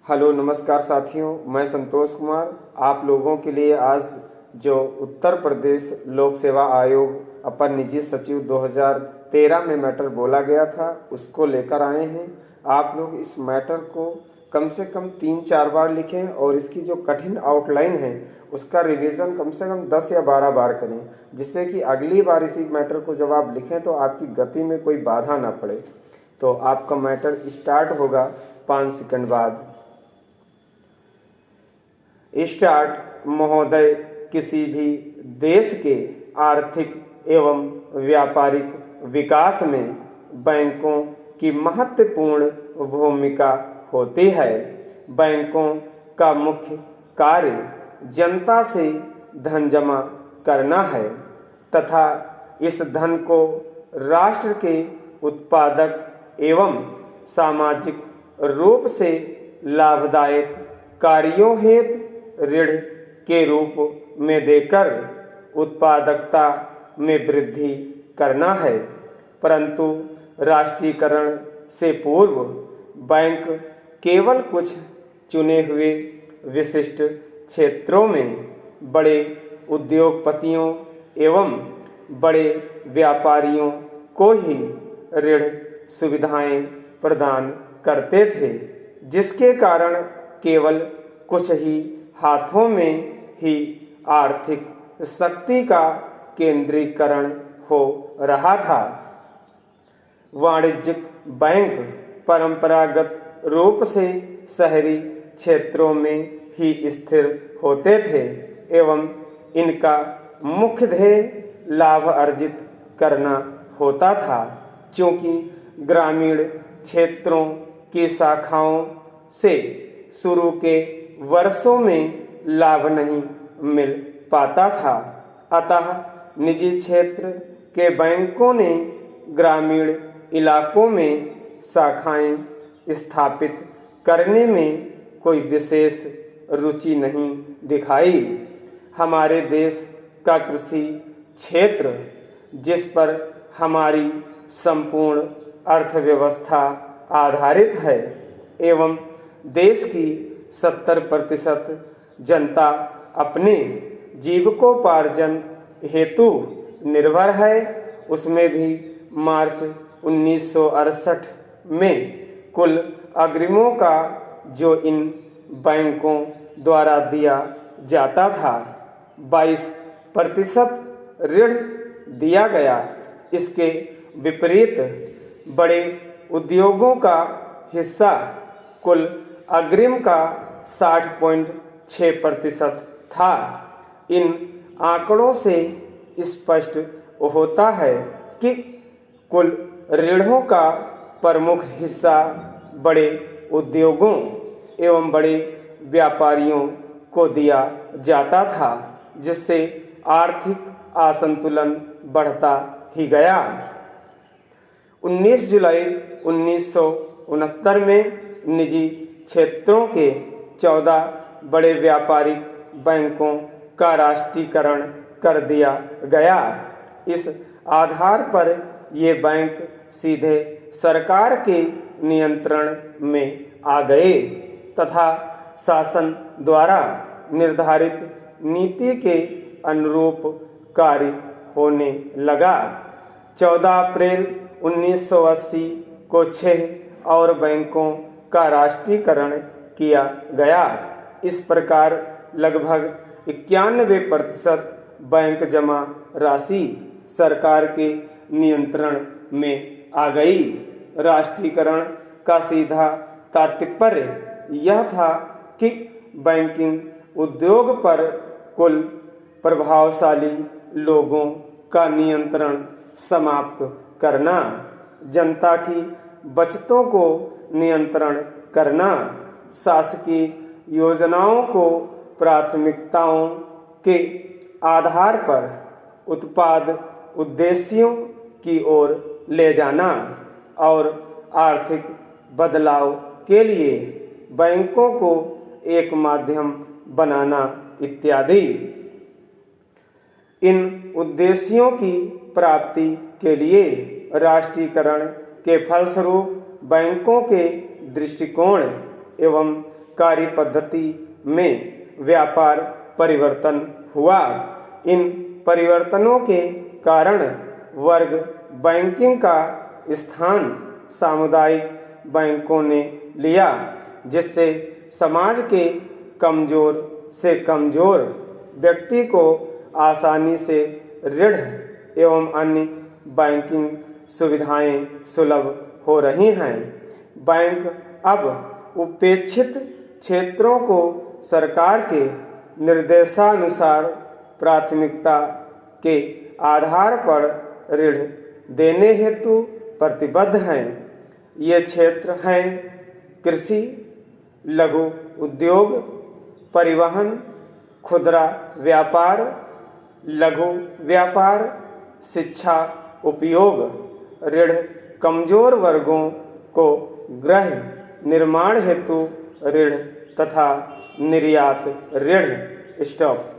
Hello नमस्कार साथियों, मैं संतोष कुमार आप लोगों के लिए आज जो उत्तर प्रदेश लोक सेवा आयोग अपर निजी सचिव 2013 में मैटर बोला गया था उसको लेकर आए हैं। आप लोग इस मैटर को कम से कम 3-4 बार लिखें और इसकी जो कठिन आउटलाइन है उसका रिवीजन कम से कम 10 या 12 बार करें, जिससे कि अगली बार इसी मैटर को जब आप लिखें तो आपकी गति में कोई बाधा ना पड़े। तो आपका मैटर स्टार्ट होगा 5 सेकंड बाद। स्टार्ट। महोदय, किसी भी देश के आर्थिक एवं व्यापारिक विकास में बैंकों की महत्वपूर्ण भूमिका होती है। बैंकों का मुख्य कार्य जनता से धन जमा करना है तथा इस धन को राष्ट्र के उत्पादक एवं सामाजिक रूप से लाभदायक कार्यों हेतु ऋण के रूप में देकर उत्पादकता में वृद्धि करना है। परंतु राष्ट्रीयकरण से पूर्व बैंक केवल कुछ चुने हुए विशिष्ट क्षेत्रों में बड़े उद्योगपतियों एवं बड़े व्यापारियों को ही ऋण सुविधाएं प्रदान करते थे, जिसके कारण केवल कुछ ही हाथों में ही आर्थिक शक्ति का केंद्रीकरण हो रहा था। वाणिज्यिक बैंक परंपरागत रूप से शहरी क्षेत्रों में ही स्थिर होते थे एवं इनका मुख्य ध्येय लाभ अर्जित करना होता था। चूंकि ग्रामीण क्षेत्रों की शाखाओं से शुरू के वर्षों में लाभ नहीं मिल पाता था, अतः निजी क्षेत्र के बैंकों ने ग्रामीण इलाकों में शाखाएं स्थापित करने में कोई विशेष रुचि नहीं दिखाई। हमारे देश का कृषि क्षेत्र, जिस पर हमारी संपूर्ण अर्थव्यवस्था आधारित है एवं देश की 70% जनता अपने जीविकोपार्जन हेतु निर्भर है, उसमें भी मार्च 1968 में कुल अग्रिमों का जो इन बैंकों द्वारा दिया जाता था 22% ऋण दिया गया। इसके विपरीत बड़े उद्योगों का हिस्सा कुल अग्रिम का 60.6% था। इन आंकड़ों से स्पष्ट होता है कि कुल ऋणों का प्रमुख हिस्सा बड़े उद्योगों एवं बड़े व्यापारियों को दिया जाता था, जिससे आर्थिक असंतुलन बढ़ता ही गया। 19 जुलाई 1969 में निजी क्षेत्रों के 14 बड़े व्यापारिक बैंकों का राष्ट्रीयकरण कर दिया गया। इस आधार पर ये बैंक सीधे सरकार के नियंत्रण में आ गए तथा शासन द्वारा निर्धारित नीति के अनुरूप कार्य होने लगा। 14 अप्रैल 1980 को 6 और बैंकों का राष्ट्रीयकरण किया गया। इस प्रकार लगभग 91% बैंक जमा राशि सरकार के नियंत्रण में आ गई। राष्ट्रीयकरण का सीधा तात्पर्य यह था कि बैंकिंग उद्योग पर कुल प्रभावशाली लोगों का नियंत्रण समाप्त करना, जनता की बचतों को नियंत्रण करना, शासकीय योजनाओं को प्राथमिकताओं के आधार पर उत्पाद उद्देश्यों की ओर ले जाना और आर्थिक बदलाव के लिए बैंकों को एक माध्यम बनाना इत्यादि। इन उद्देश्यों की प्राप्ति के लिए राष्ट्रीयकरण के फलस्वरूप बैंकों के दृष्टिकोण एवं कार्य पद्धति में व्यापार परिवर्तन हुआ। इन परिवर्तनों के कारण वर्ग बैंकिंग का स्थान सामुदायिक बैंकों ने लिया, जिससे समाज के कमजोर से कमजोर व्यक्ति को आसानी से ऋण एवं अन्य बैंकिंग सुविधाएं सुलभ हो रही हैं। बैंक अब उपेक्षित क्षेत्रों को सरकार के निर्देशानुसार प्राथमिकता के आधार पर ऋण देने हेतु प्रतिबद्ध हैं। ये क्षेत्र हैं कृषि, लघु उद्योग, परिवहन, खुदरा व्यापार, लघु व्यापार, शिक्षा, उपयोग। ऋण कमजोर वर्गों को गृह निर्माण हेतु ऋण तथा निर्यात ऋण। स्टॉप।